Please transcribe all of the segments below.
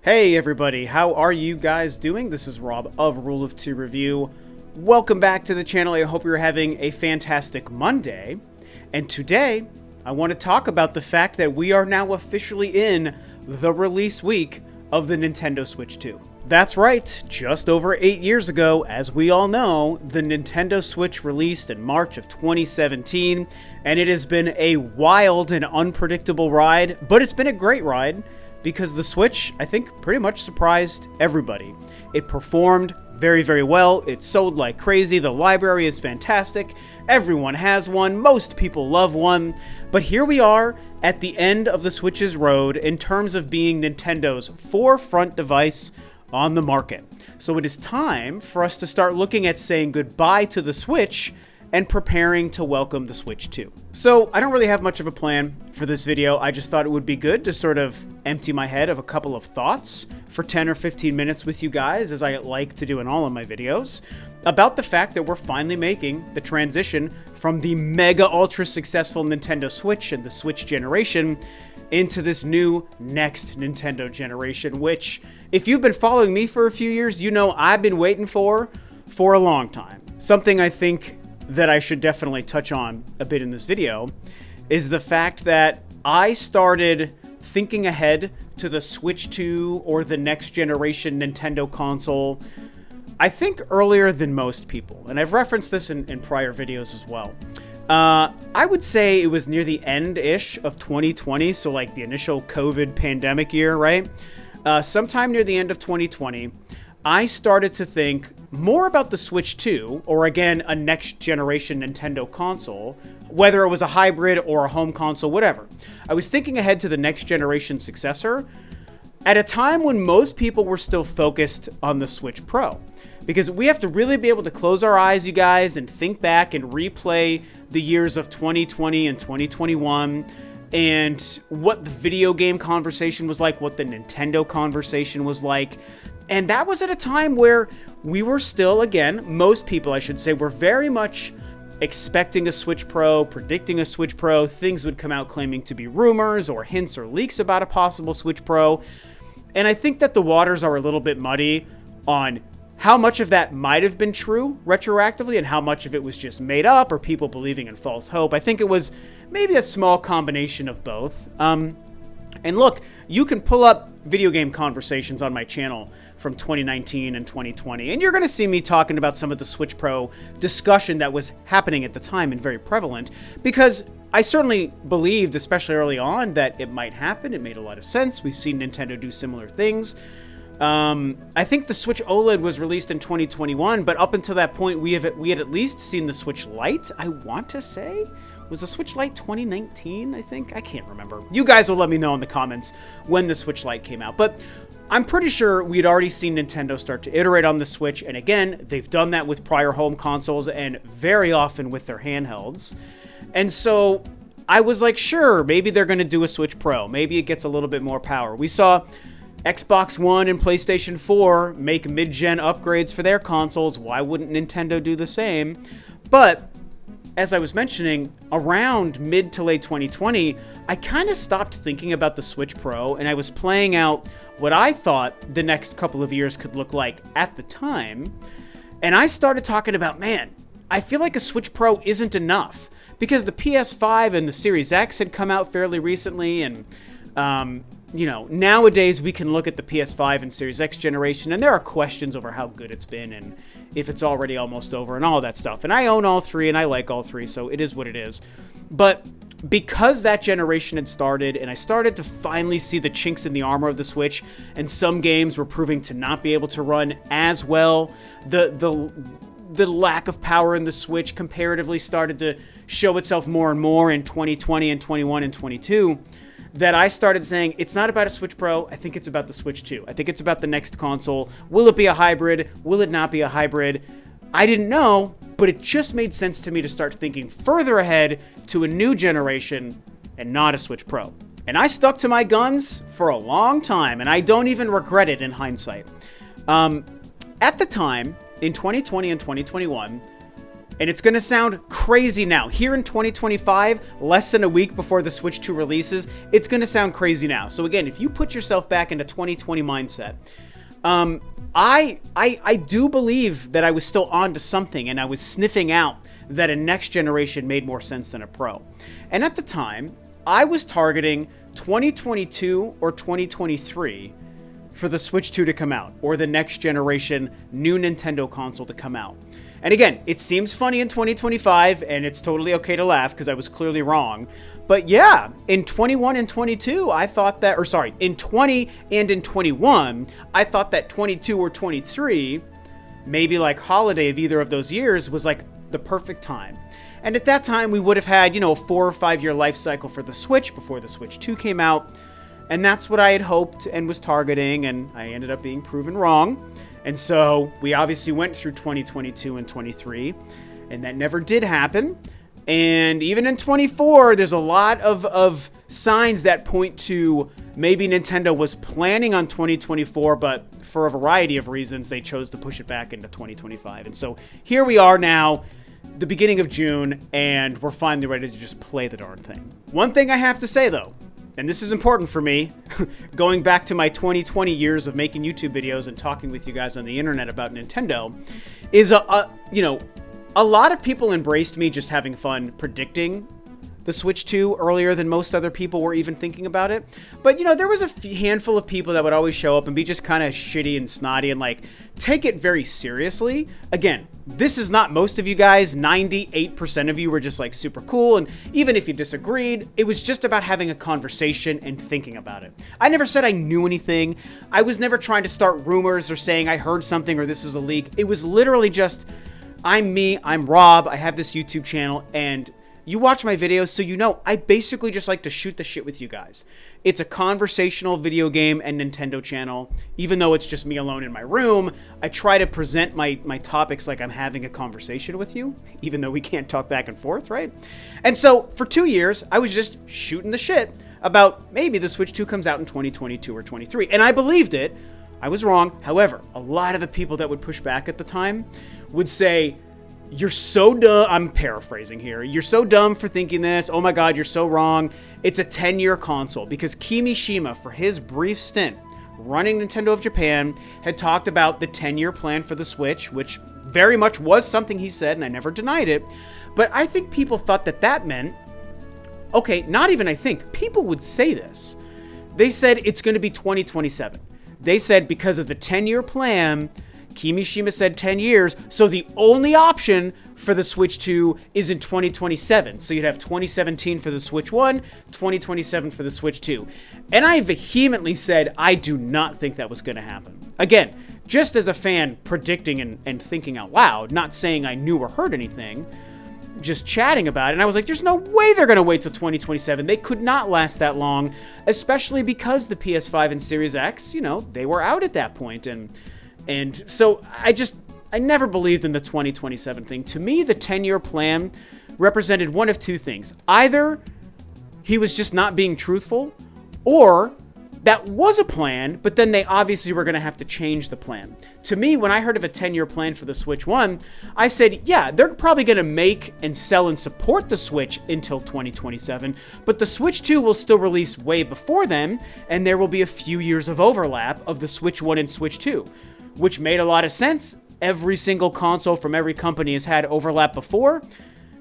Hey everybody, how are you guys doing? This is Rob of Rule of Two Review. Welcome back to the channel. I hope you're having a fantastic Monday. And today, I want to talk about the fact that we are now officially in the release week of the Nintendo Switch 2. That's right, just over 8 years ago, as we all know, the Nintendo Switch released in March of 2017, and it has been a wild and unpredictable ride, but it's been a great ride. Because the Switch, I think, pretty much surprised everybody. It performed very, very well. It sold like crazy. The library is fantastic. Everyone has one. Most people love one. But here we are at the end of the Switch's road in terms of being Nintendo's forefront device on the market. So it is time for us to start looking at saying goodbye to the Switch and preparing to welcome the Switch 2. So I don't really have much of a plan for this video. I just thought it would be good to sort of empty my head of a couple of thoughts for 10 or 15 minutes with you guys, as I like to do in all of my videos, about the fact that we're finally making the transition from the mega ultra successful Nintendo Switch and the Switch generation into this new next Nintendo generation, which, if you've been following me for a few years, you know I've been waiting for a long time. Something I think that I should definitely touch on a bit in this video is the fact that I started thinking ahead to the Switch 2 or the next generation Nintendo console, I think earlier than most people. And I've referenced this in prior videos as well. I would say it was near the end-ish of 2020, so like the initial COVID pandemic year, right? Sometime near the end of 2020, I started to think more about the Switch 2, or again, a next generation Nintendo console, whether it was a hybrid or a home console, whatever. I was thinking ahead to the next generation successor at a time when most people were still focused on the Switch Pro. Because we have to really be able to close our eyes, you guys, and think back and replay the years of 2020 and 2021 and what the video game conversation was like, what the Nintendo conversation was like. And that was at a time where we were still, again, most people, I should say, were very much expecting a Switch Pro, predicting a Switch Pro. Things would come out claiming to be rumors or hints or leaks about a possible Switch Pro. And I think that the waters are a little bit muddy on how much of that might have been true retroactively and how much of it was just made up or people believing in false hope. I think it was maybe a small combination of both. And look, you can pull up video game conversations on my channel from 2019 and 2020, and you're going to see me talking about some of the Switch Pro discussion that was happening at the time and very prevalent, because I certainly believed, especially early on, that it might happen. It made a lot of sense. We've seen Nintendo do similar things. I think the Switch OLED was released in 2021, but up until that point, we had at least seen the Switch Lite, I want to say. Was the Switch Lite 2019, I think? I can't remember. You guys will let me know in the comments when the Switch Lite came out. But I'm pretty sure we'd already seen Nintendo start to iterate on the Switch. And again, they've done that with prior home consoles and very often with their handhelds. And so I was like, sure, maybe they're going to do a Switch Pro. Maybe it gets a little bit more power. We saw Xbox One and PlayStation 4 make mid-gen upgrades for their consoles. Why wouldn't Nintendo do the same? But as I was mentioning, around mid to late 2020, I kind of stopped thinking about the Switch Pro, and I was playing out what I thought the next couple of years could look like at the time. And I started talking about, man, I feel like a Switch Pro isn't enough, because the PS5 and the Series X had come out fairly recently, and you know, nowadays we can look at the PS5 and Series X generation, and there are questions over how good it's been and if it's already almost over and all that stuff. And I own all three, and I like all three, so it is what it is. But because that generation had started, and I started to finally see the chinks in the armor of the Switch, and some games were proving to not be able to run as well, the lack of power in the Switch comparatively started to show itself more and more in 2020 and 21 and 22, that I started saying, it's not about a Switch Pro, I think it's about the Switch 2. I think it's about the next console. Will it be a hybrid? Will it not be a hybrid? I didn't know, but it just made sense to me to start thinking further ahead to a new generation and not a Switch Pro. And I stuck to my guns for a long time, and I don't even regret it in hindsight. At the time, in 2020 and 2021, And it's going to sound crazy now. Here in 2025, less than a week before the Switch 2 releases, it's going to sound crazy now. So again, if you put yourself back into 2020 mindset, I do believe that I was still on to something, and I was sniffing out that a next generation made more sense than a Pro. And at the time, I was targeting 2022 or 2023 for the Switch 2 to come out, or the next generation new Nintendo console to come out. And again, it seems funny in 2025, and it's totally okay to laugh because I was clearly wrong. But yeah, in 21 and 22, I thought that, or sorry, in 20 and in 21, I thought that 22 or 23, maybe like holiday of either of those years, was like the perfect time. And at that time, we would have had, a 4 or 5 year life cycle for the Switch before the Switch 2 came out. And that's what I had hoped and was targeting, and I ended up being proven wrong. And so we obviously went through 2022 and 23, and that never did happen. And even in 24, there's a lot of signs that point to maybe Nintendo was planning on 2024, but for a variety of reasons, they chose to push it back into 2025. And so here we are now, the beginning of June, and we're finally ready to just play the darn thing. One thing I have to say, though, and this is important for me, going back to my 2020 years of making YouTube videos and talking with you guys on the internet about Nintendo, is a lot of people embraced me just having fun predicting the Switch 2 earlier than most other people were even thinking about it. But, there was a handful of people that would always show up and be just kind of shitty and snotty and, take it very seriously. Again, this is not most of you guys. 98% of you were just, super cool. And even if you disagreed, it was just about having a conversation and thinking about it. I never said I knew anything. I was never trying to start rumors or saying I heard something or this is a leak. It was literally just, I'm me, I'm Rob, I have this YouTube channel, and you watch my videos, so I basically just like to shoot the shit with you guys. It's a conversational video game and Nintendo channel. Even though it's just me alone in my room, I try to present my topics like I'm having a conversation with you, even though we can't talk back and forth, right? And so, for 2 years, I was just shooting the shit about maybe the Switch 2 comes out in 2022 or 23. And I believed it. I was wrong. However, a lot of the people that would push back at the time would say, "You're so dumb." I'm paraphrasing here. "You're so dumb for thinking this. Oh my God, you're so wrong. It's a 10-year console." Because Kimishima, for his brief stint running Nintendo of Japan, had talked about the 10-year plan for the Switch, which very much was something he said, and I never denied it. But I think people thought that meant, okay, not even I think, people would say this. They said it's going to be 2027. They said because of the 10-year plan, Kimishima said 10 years, so the only option for the Switch 2 is in 2027. So you'd have 2017 for the Switch 1, 2027 for the Switch 2. And I vehemently said I do not think that was going to happen. Again, just as a fan predicting and thinking out loud, not saying I knew or heard anything, just chatting about it. And I was like, there's no way they're going to wait till 2027. They could not last that long, especially because the PS5 and Series X, they were out at that point. And so I never believed in the 2027 thing. To me, the 10-year plan represented one of two things. Either he was just not being truthful, or that was a plan, but then they obviously were going to have to change the plan. To me, when I heard of a 10-year plan for the Switch 1, I said, yeah, they're probably going to make and sell and support the Switch until 2027, but the Switch 2 will still release way before then, and there will be a few years of overlap of the Switch 1 and Switch 2. Which made a lot of sense. Every single console from every company has had overlap before.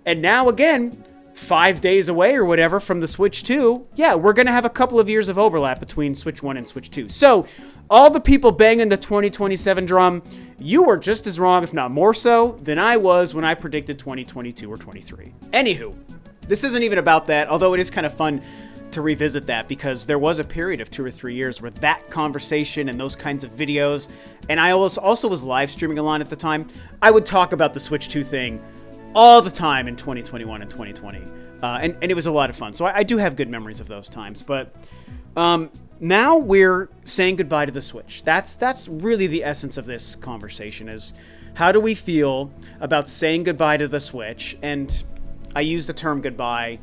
And now, again, 5 days away or whatever from the Switch 2, yeah, we're going to have a couple of years of overlap between Switch 1 and Switch 2. So, all the people banging the 2027 drum, you were just as wrong, if not more so, than I was when I predicted 2022 or 23. Anywho, this isn't even about that, although it is kind of fun to revisit that, because there was a period of 2 or 3 years where that conversation and those kinds of videos, and I also was live streaming a lot at the time, I would talk about the Switch 2 thing all the time in 2021 and 2020, and it was a lot of fun. So I do have good memories of those times, but now we're saying goodbye to the Switch. That's really the essence of this conversation, is how do we feel about saying goodbye to the Switch? And I use the term goodbye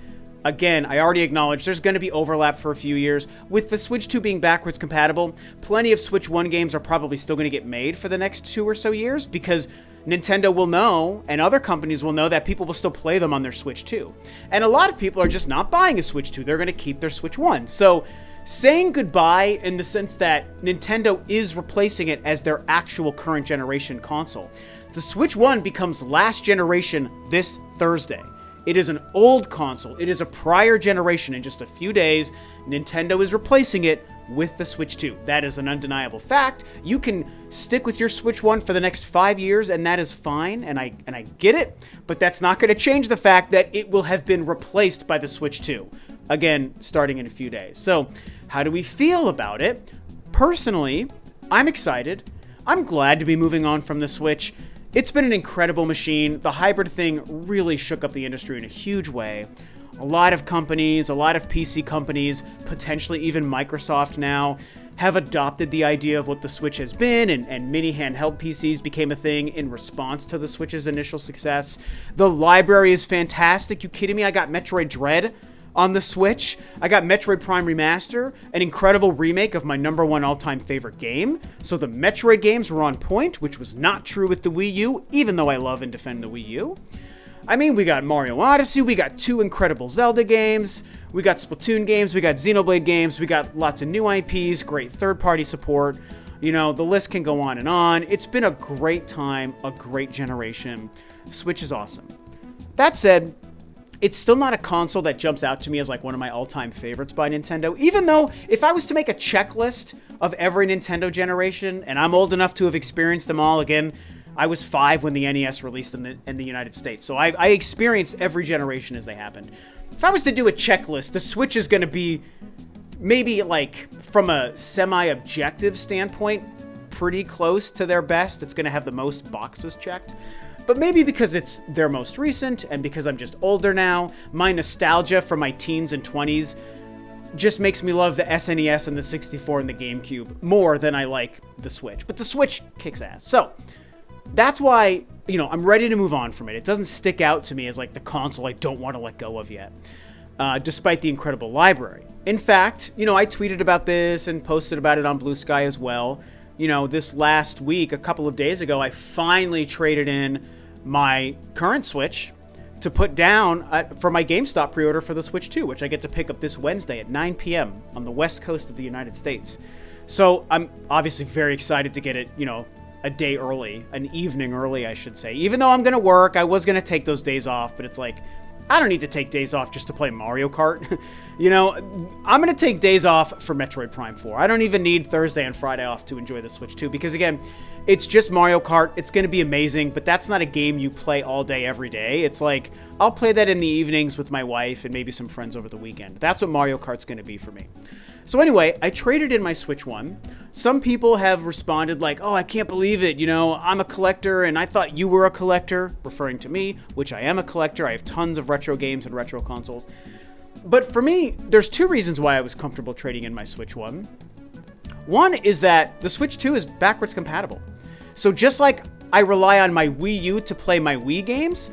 Again, I already acknowledged there's going to be overlap for a few years. With the Switch 2 being backwards compatible, plenty of Switch 1 games are probably still going to get made for the next 2 or so years because Nintendo will know, and other companies will know, that people will still play them on their Switch 2. And a lot of people are just not buying a Switch 2. They're going to keep their Switch 1. So saying goodbye in the sense that Nintendo is replacing it as their actual current generation console. The Switch 1 becomes last generation this Thursday. It is an old console. It is a prior generation. In just a few days, Nintendo is replacing it with the Switch 2. That is an undeniable fact. You can stick with your Switch 1 for the next 5 years, and that is fine, and I get it, but that's not going to change the fact that it will have been replaced by the Switch 2. Again, starting in a few days. So, how do we feel about it? Personally, I'm excited. I'm glad to be moving on from the Switch. It's been an incredible machine. The hybrid thing really shook up the industry in a huge way. A lot of companies, a lot of PC companies, potentially even Microsoft now, have adopted the idea of what the Switch has been, and mini handheld PCs became a thing in response to the Switch's initial success. The library is fantastic. You kidding me? I got Metroid Dread on the Switch. I got Metroid Prime Remaster, an incredible remake of my #1 all-time favorite game. So the Metroid games were on point, which was not true with the Wii U, even though I love and defend the Wii U. I mean, we got Mario Odyssey, we got 2 incredible Zelda games, we got Splatoon games, we got Xenoblade games, we got lots of new IPs, great third-party support. You know, the list can go on and on. It's been a great time, a great generation. Switch is awesome. That said, it's still not a console that jumps out to me as like one of my all-time favorites by Nintendo, even though if I was to make a checklist of every Nintendo generation, and I'm old enough to have experienced them all, again, I was 5 when the NES released in the United States, so I experienced every generation as they happened. If I was to do a checklist, the Switch is going to be maybe like from a semi-objective standpoint, pretty close to their best. It's going to have the most boxes checked. But maybe because it's their most recent, and because I'm just older now, my nostalgia from my teens and 20s just makes me love the SNES and the 64 and the GameCube more than I like the Switch. But the Switch kicks ass. So that's why, you know, I'm ready to move on from it. It doesn't stick out to me as like the console I don't want to let go of yet, despite the incredible library. In fact, you know, I tweeted about this and posted about it on Blue Sky as well. You know, this last week, a couple of days ago, I finally traded in my current Switch to put down for my GameStop pre-order for the Switch 2, which I get to pick up this Wednesday at 9 p.m. on the west coast of the United States. So I'm obviously very excited to get it, you know, a day early, an evening early, I should say. Even though I'm going to work, I was going to take those days off, but it's like, I don't need to take days off just to play Mario Kart. You know, I'm going to take days off for Metroid Prime 4. I don't even need Thursday and Friday off to enjoy the Switch 2 because, again, it's just Mario Kart. It's going to be amazing, but that's not a game you play all day, every day. It's like, I'll play that in the evenings with my wife and maybe some friends over the weekend. That's what Mario Kart's going to be for me. So anyway, I traded in my Switch 1. Some people have responded like, oh, I can't believe it. You know, I'm a collector and I thought you were a collector, referring to me, which I am a collector. I have tons of retro games and retro consoles. But for me, there's 2 reasons why I was comfortable trading in my Switch 1. One is that the Switch 2 is backwards compatible. So just like I rely on my Wii U to play my Wii games,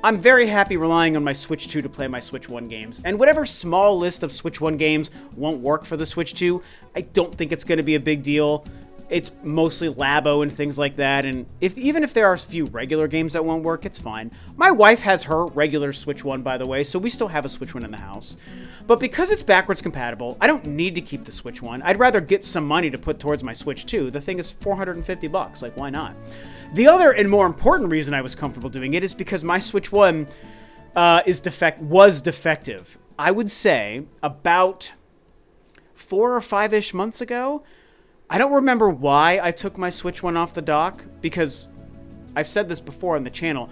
I'm very happy relying on my Switch 2 to play my Switch 1 games. And whatever small list of Switch 1 games won't work for the Switch 2, I don't think it's going to be a big deal. It's mostly Labo and things like that, and even if there are a few regular games that won't work, it's fine. My wife has her regular Switch 1, by the way, so we still have a Switch 1 in the house. But because it's backwards compatible, I don't need to keep the Switch 1. I'd rather get some money to put towards my Switch 2. The thing is $450, like why not? The other and more important reason I was comfortable doing it is because my Switch 1 was defective. I would say about 4 or 5-ish months ago. I don't remember why I took my Switch 1 off the dock, because I've said this before on the channel,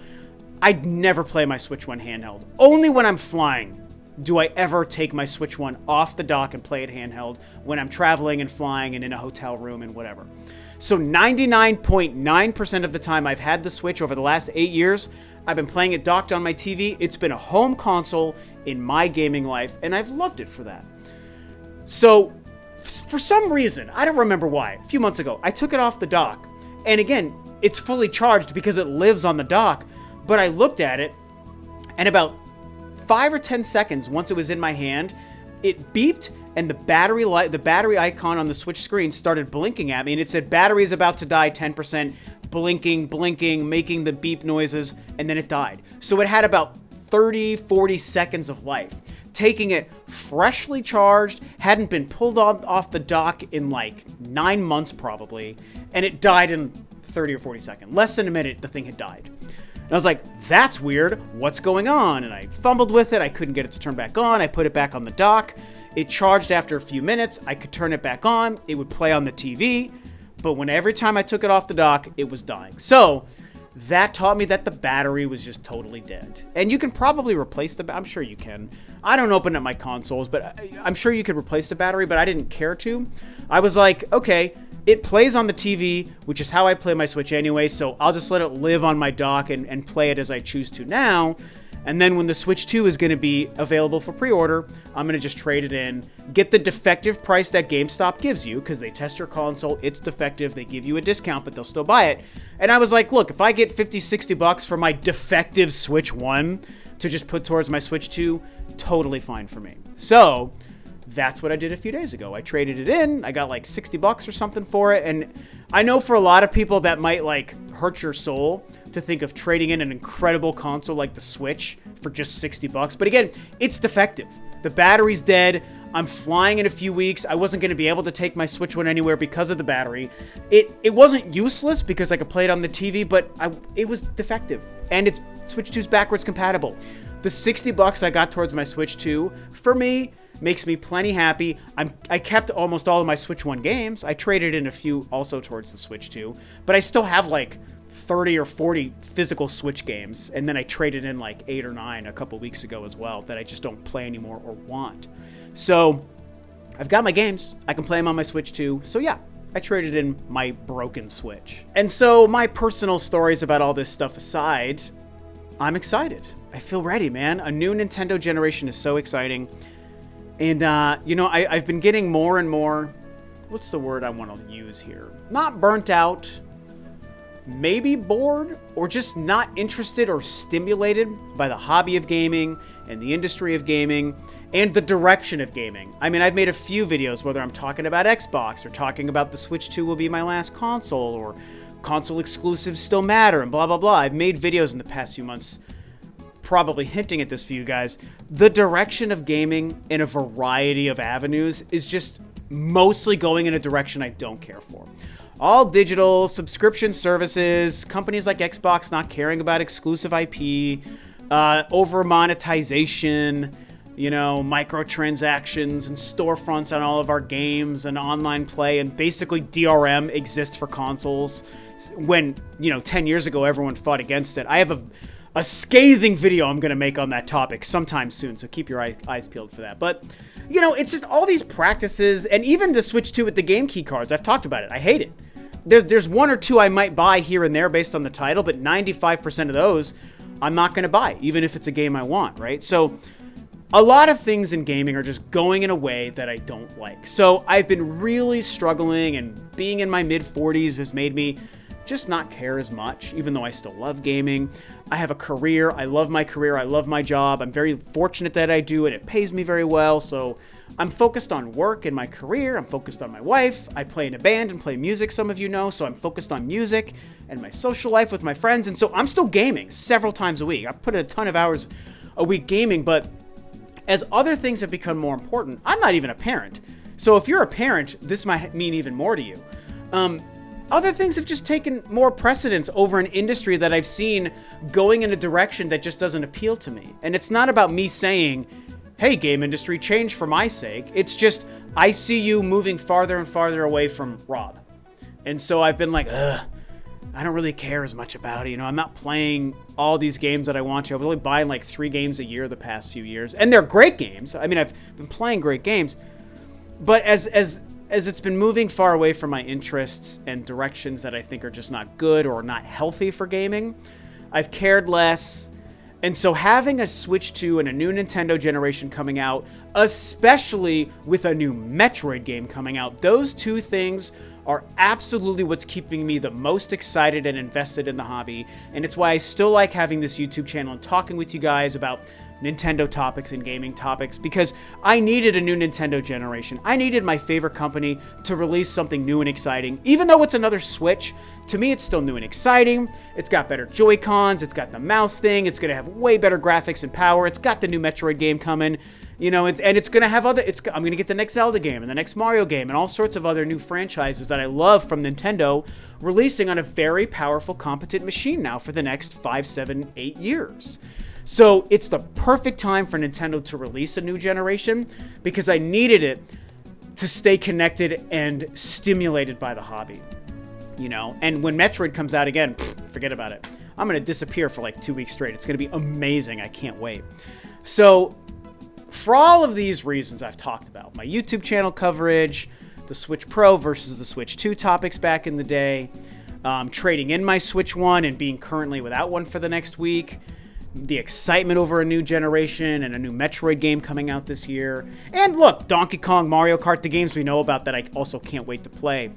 I'd never play my Switch 1 handheld. Only when I'm flying do I ever take my Switch 1 off the dock and play it handheld, when I'm traveling and flying and in a hotel room and whatever. So 99.9% of the time I've had the Switch over the last 8 years, I've been playing it docked on my TV. It's been a home console in my gaming life, and I've loved it for that. So for some reason, I don't remember why, a few months ago, I took it off the dock. And again, it's fully charged because it lives on the dock. But I looked at it, and about 5 or 10 seconds, once it was in my hand, it beeped and the battery icon on the Switch screen started blinking at me, and it said battery is about to die 10%, blinking, making the beep noises, and then it died. So it had about 30, 40 seconds of life. Taking it freshly charged, hadn't been pulled off the dock in like 9 months probably, and it died in 30 or 40 seconds. Less than a minute, the thing had died. And I was like, that's weird. What's going on? And I fumbled with it. I couldn't get it to turn back on. I put it back on the dock. It charged after a few minutes. I could turn it back on. It would play on the TV. But every time I took it off the dock, it was dying. So that taught me that the battery was just totally dead. And you can probably replace I'm sure you can. I don't open up my consoles, but I'm sure you could replace the battery, but I didn't care to. I was like, okay, it plays on the TV, which is how I play my Switch anyway, so I'll just let it live on my dock and play it as I choose to now. And then when the Switch 2 is going to be available for pre-order, I'm going to just trade it in, get the defective price that GameStop gives you, because they test your console, it's defective, they give you a discount, but they'll still buy it. And I was like, look, if I get 50, 60 bucks for my defective Switch 1 to just put towards my Switch 2, totally fine for me. So that's what I did a few days ago. I traded it in, I got like 60 bucks or something for it, and I know for a lot of people that might like hurt your soul to think of trading in an incredible console like the Switch for just 60 bucks. But again, it's defective. The battery's dead. I'm flying in a few weeks. I wasn't going to be able to take my Switch 1 anywhere because of the battery. It wasn't useless because I could play it on the TV, but it was defective. And it's Switch 2's backwards compatible. The 60 bucks I got towards my Switch 2, for me, makes me plenty happy. I kept almost all of my Switch 1 games. I traded in a few also towards the Switch 2, but I still have like 30 or 40 physical Switch games, and then I traded in like 8 or 9 a couple weeks ago as well that I just don't play anymore or want. So I've got my games. I can play them on my Switch 2. So yeah, I traded in my broken Switch. And so my personal stories about all this stuff aside, I'm excited. I feel ready, man. A new Nintendo generation is so exciting. And, I've been getting more and more, what's the word I want to use here? Not burnt out, maybe bored, or just not interested or stimulated by the hobby of gaming and the industry of gaming and the direction of gaming. I mean, I've made a few videos, whether I'm talking about Xbox or talking about the Switch 2 will be my last console, or console exclusives still matter, and blah, blah, blah. I've made videos in the past few months probably hinting at this for you guys. The direction of gaming in a variety of avenues is just mostly going in a direction I don't care for. All digital, subscription services, companies like Xbox not caring about exclusive IP, over monetization, microtransactions and storefronts on all of our games and online play, and basically DRM exists for consoles when, 10 years ago everyone fought against it. I have a scathing video I'm going to make on that topic sometime soon, so keep your eyes peeled for that. But, it's just all these practices, and even the Switch 2 with the game key cards, I've talked about it. I hate it. There's one or two I might buy here and there based on the title, but 95% of those I'm not going to buy, even if it's a game I want, right? So a lot of things in gaming are just going in a way that I don't like. So I've been really struggling, and being in my mid-40s has made me just not care as much, even though I still love gaming. I have a career. I love my career. I love my job. I'm very fortunate that I do it. It pays me very well. So I'm focused on work and my career. I'm focused on my wife. I play in a band and play music, some of you know. So I'm focused on music and my social life with my friends. And so I'm still gaming several times a week. I put in a ton of hours a week gaming, but as other things have become more important, I'm not even a parent. So if you're a parent, this might mean even more to you. Other things have just taken more precedence over an industry that I've seen going in a direction that just doesn't appeal to me. And it's not about me saying, hey, game industry, change for my sake. It's just, I see you moving farther and farther away from Rob. And so I've been like, I don't really care as much about it. I'm not playing all these games that I want to. I was only buying like 3 games a year the past few years. And they're great games. I mean, I've been playing great games. But as it's been moving far away from my interests and directions that I think are just not good or not healthy for gaming, I've cared less. And so having a Switch 2 and a new Nintendo generation coming out, especially with a new Metroid game coming out, those two things are absolutely what's keeping me the most excited and invested in the hobby, and it's why I still like having this YouTube channel and talking with you guys about Nintendo topics and gaming topics, because I needed a new Nintendo generation. I needed my favorite company to release something new and exciting. Even though it's another Switch, to me it's still new and exciting. It's got better Joy-Cons, it's got the mouse thing, it's gonna have way better graphics and power, it's got the new Metroid game coming, you know, and it's gonna have other, I'm gonna get the next Zelda game and the next Mario game and all sorts of other new franchises that I love from Nintendo releasing on a very powerful, competent machine now for the next 5, 7, 8 years. So it's the perfect time for Nintendo to release a new generation, because I needed it to stay connected and stimulated by the hobby, you know. And when Metroid comes out again, forget about it. I'm going to disappear for like 2 weeks straight. It's going to be amazing. I can't wait. So for all of these reasons I've talked about, my YouTube channel coverage, the Switch Pro versus the Switch 2 topics back in the day, trading in my Switch 1 and being currently without one for the next week, the excitement over a new generation and a new Metroid game coming out this year. And look, Donkey Kong, Mario Kart, the games we know about that I also can't wait to play.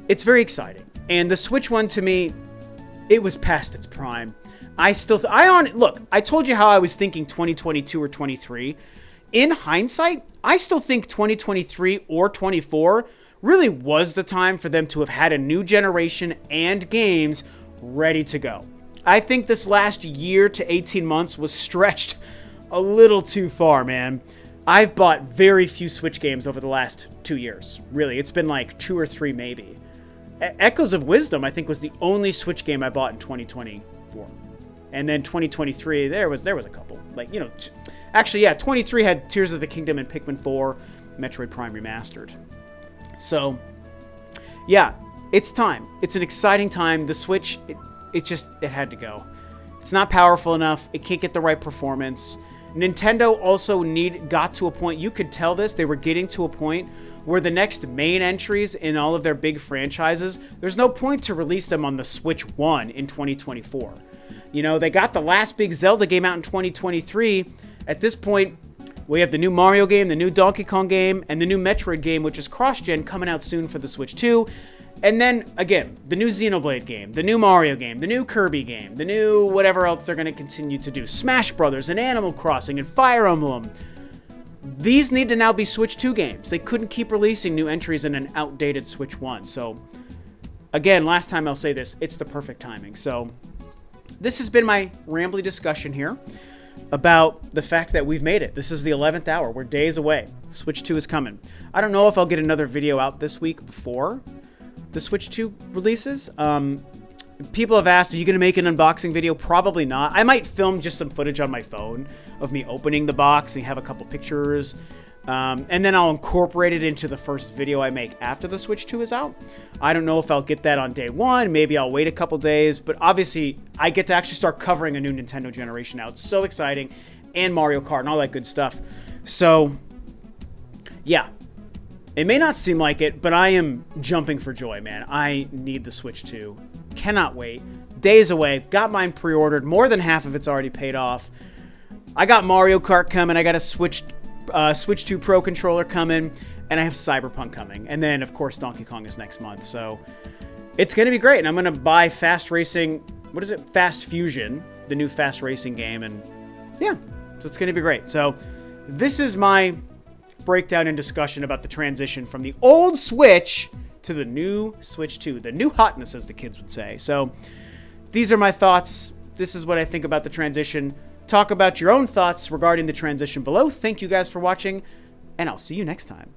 It's very exciting. And the Switch one, to me, it was past its prime. Look, I told you how I was thinking 2022 or 23. In hindsight, I still think 2023 or 24 really was the time for them to have had a new generation and games ready to go. I think this last year to 18 months was stretched a little too far, man. I've bought very few Switch games over the last 2 years. Really, it's been like 2 or 3 maybe. Echoes of Wisdom, I think, was the only Switch game I bought in 2024. And then 2023, there was a couple. Like, you know, actually, yeah, 23 had Tears of the Kingdom and Pikmin 4, Metroid Prime Remastered. So, yeah, it's time. It's an exciting time. The Switch, it had to go. It's not powerful enough. It can't get the right performance. Nintendo also got to a point, you could tell this, they were getting to a point where the next main entries in all of their big franchises, there's no point to release them on the Switch 1 in 2024. You know, they got the last big Zelda game out in 2023. At this point, we have the new Mario game, the new Donkey Kong game, and the new Metroid game, which is cross-gen, coming out soon for the Switch 2. And then, again, the new Xenoblade game, the new Mario game, the new Kirby game, the new whatever else they're going to continue to do. Smash Brothers and Animal Crossing and Fire Emblem. These need to now be Switch 2 games. They couldn't keep releasing new entries in an outdated Switch 1. So, again, last time I'll say this, it's the perfect timing. So, this has been my rambly discussion here about the fact that we've made it. This is the 11th hour. We're days away. Switch 2 is coming. I don't know if I'll get another video out this week before the Switch 2 releases. People have asked, are you going to make an unboxing video? Probably not. I might film just some footage on my phone of me opening the box and have a couple pictures. And then I'll incorporate it into the first video I make after the Switch 2 is out. I don't know if I'll get that on day one. Maybe I'll wait a couple days. But obviously, I get to actually start covering a new Nintendo generation now. It's so exciting. And Mario Kart and all that good stuff. So, yeah. It may not seem like it, but I am jumping for joy, man. I need the Switch 2. Cannot wait. Days away. Got mine pre-ordered. More than half of it's already paid off. I got Mario Kart coming. I got a Switch 2 Pro controller coming. And I have Cyberpunk coming. And then, of course, Donkey Kong is next month. So it's going to be great. And I'm going to buy Fast Racing. What is it? Fast Fusion. The new Fast Racing game. And yeah. So it's going to be great. So this is my breakdown and discussion about the transition from the old Switch to the new Switch 2. The new hotness, as the kids would say. So these are my thoughts. This is what I think about the transition. Talk about your own thoughts regarding the transition below. Thank you guys for watching, and I'll see you next time.